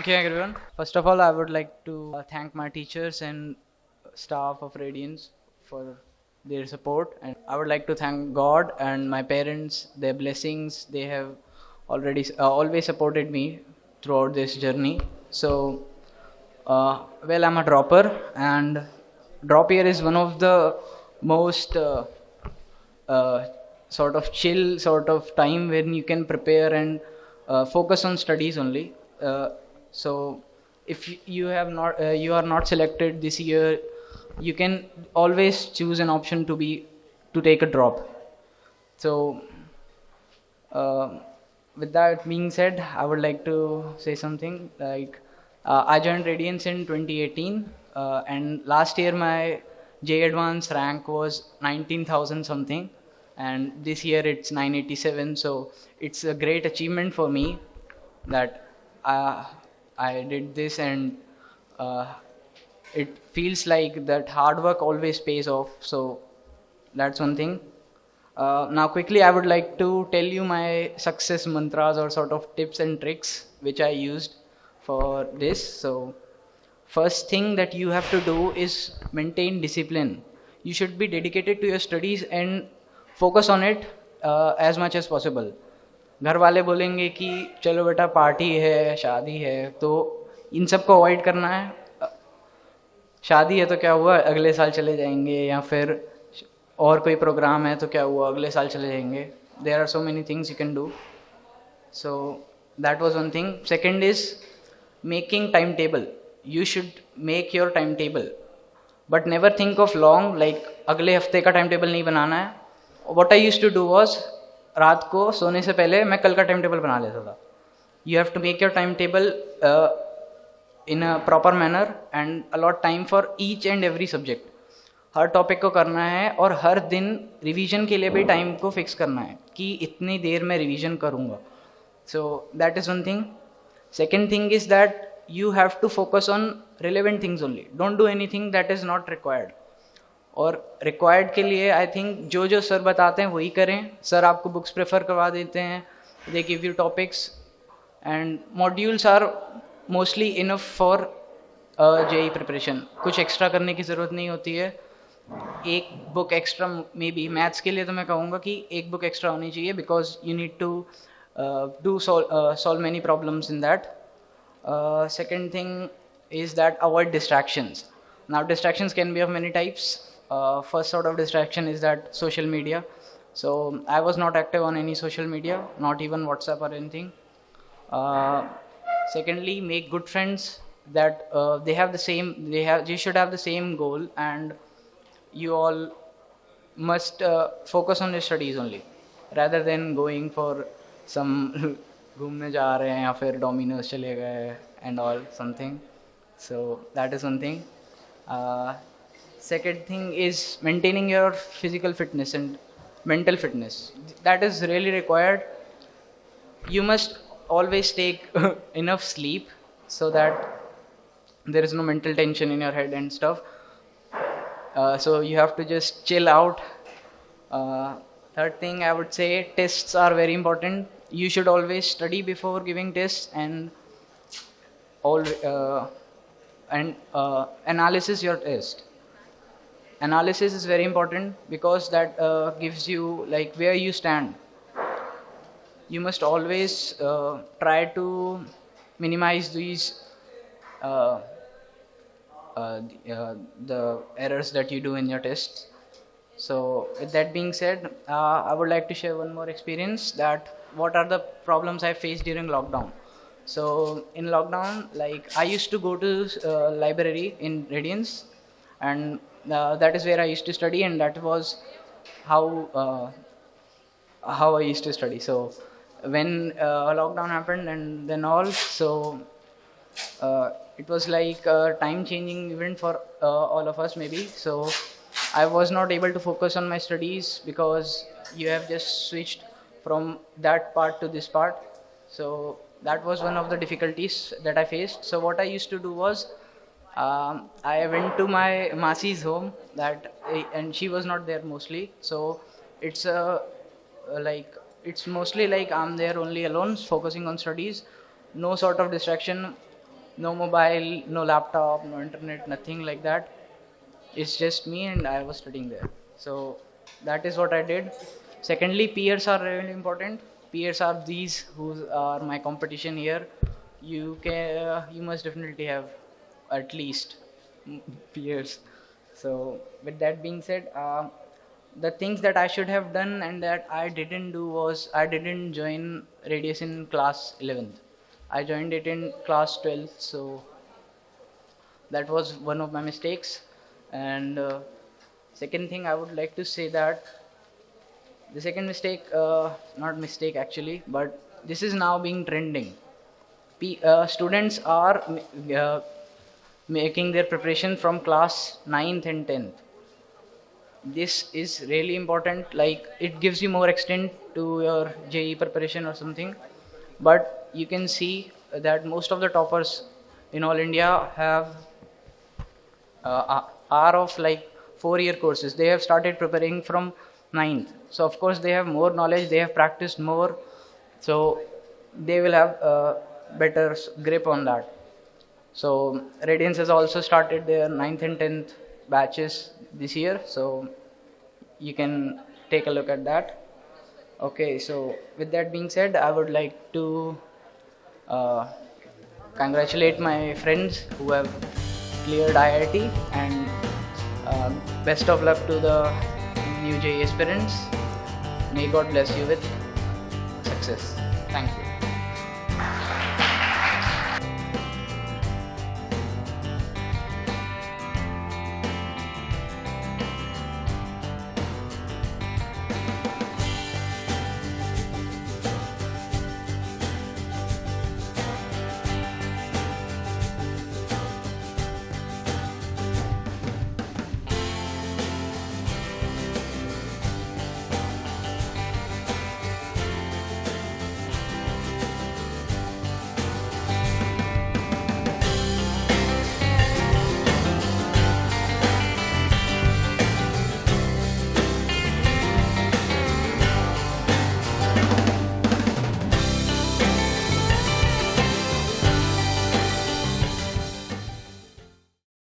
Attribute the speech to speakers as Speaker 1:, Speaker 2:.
Speaker 1: you, everyone. First of all, I would like to thank my teachers and staff of Radiance for their support, and I would like to thank God and my parents. Their blessings, they have already always supported me throughout this journey. So, well, I'm a dropper, and drop year is one of the most uh, sort of chill sort of time when you can prepare and focus on studies only. So if you have not you are not selected this year, you can always choose an option to take a drop. So uh, with that being said, I would like to say something like I joined Radiance in 2018, and last year my J Advance rank was 19,000 something, and this year it's 987. So it's a great achievement for me that uh, I did this, and uh, it feels like that hard work always pays off. So that's one thing. Now, quickly, I would like to tell you my success mantras or sort of tips and tricks which I used for this. So, first thing that you have to do is maintain discipline. You should be dedicated to your studies and focus on it as much as possible. घर वाले बोलेंगे कि चलो बेटा party है शादी है तो इन सब को अवॉइड करना है। शादी है तो क्या हुआ अगले साल चले जाएंगे, या फिर और कोई प्रोग्राम है तो क्या हुआ अगले साल चले जाएंगे। There are so many things you can do. So that was one thing. Second is making time table. You should make your time table, but never think of long, like अगले हफ्ते का टाइम टेबल नहीं बनाना है। What I used to do was रात को सोने से पहले मैं कल का टाइम टेबल बना लेता था। You have to make your time table in a proper manner and allot time for each and every subject. हर टॉपिक को करना है और हर दिन रिवीजन के लिए भी टाइम को फिक्स करना है कि इतनी देर में रिवीजन करूँगा। So that is one thing. Second thing is that you have to focus on relevant things only. Don't do anything that is not required. और रिक्वायर्ड के लिए आई थिंक जो जो सर बताते हैं वही करें। सर आपको बुक्स प्रेफर करवा देते हैं, they give you topics and modules are mostly enough for JEE preparation. कुछ एक्स्ट्रा करने की ज़रूरत नहीं होती है। एक book extra maybe maths के लिए तो मैं कहूँगा कि एक बुक एक्स्ट्रा होनी चाहिए, because you need to do solve many problems in that. Second thing is that avoid distractions. Now, distractions can be of many types. First sort of distraction is that social media. So I was not active on any social media, not even WhatsApp or anything. Uh, Secondly, make good friends that they should have the same goal, and you all must focus on your studies only rather than going for some घूमने जा रहे हैं या फिर Domino's चले गए and all something. So that is one thing. Second thing is maintaining your physical fitness and mental fitness. That is really required. You must always take enough sleep so that there is no mental tension in your head and stuff. So you have to just chill out. Third thing I would say, tests are very important. You should always study before giving tests, and analysis your test. Analysis is very important because that gives you like where you stand. You must always try to minimize these uh, the errors that you do in your tests. So with that being said, I would like to share one more experience, that what are the problems I faced during lockdown. So in lockdown, like I used to go to library in Radiance, and that is where I used to study, and that was how I used to study. So when lockdown happened and then all, so it was like a time changing event for all of us maybe. So I was not able to focus on my studies because you have just switched from that part to this part. So that was one of the difficulties that I faced. So what I used to do was, I went to my Masi's home, and she was not there mostly. So it's like it's mostly like I'm there only alone, focusing on studies, no sort of distraction. no mobile, no laptop, no internet, nothing like that. It's just me and I was studying there. So that is what I did. Secondly, peers are really important. Peers are these who are my competition here. You must definitely have at least peers. So with that being said, the things that I should have done and that I didn't do was I didn't join radius in class 11th. I joined it in class 12th. So that was one of my mistakes. And second thing I would like to say that the second mistake, not mistake actually, but this is now being trending. Students are making their preparation from class 9th and 10th. This is really important. Like, it gives you more extent to your JE preparation or something. But you can see that most of the toppers in all India have are of like 4-year courses. They have started preparing from ninth. So of course they have more knowledge. They have practiced more. So they will have a better grip on that. So Radiance has also started their 9th and 10th batches this year. So you can take a look at that. Okay, so with that being said, I would like to uh, congratulate my friends who have cleared IIT, and best of luck to the new JE aspirants. May God bless you with success. Thank you.